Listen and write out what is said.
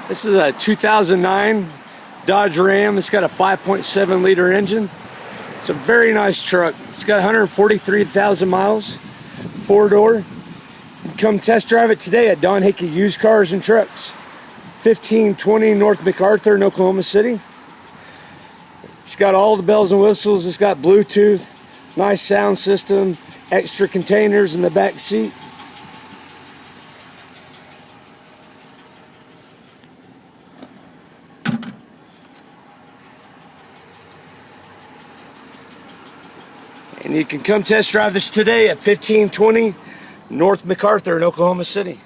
This is a 2009 Dodge Ram. It's got a 5.7 liter engine. It's a very nice truck. It's got 143,000 miles, 4-door. You can come test drive it today at Don Hickey Used Cars and Trucks, 1520 North MacArthur in Oklahoma City. It's got all the bells and whistles. It's got Bluetooth, nice sound system, extra containers in the back seat. And you can come test drive this today at 1520 North MacArthur in Oklahoma City.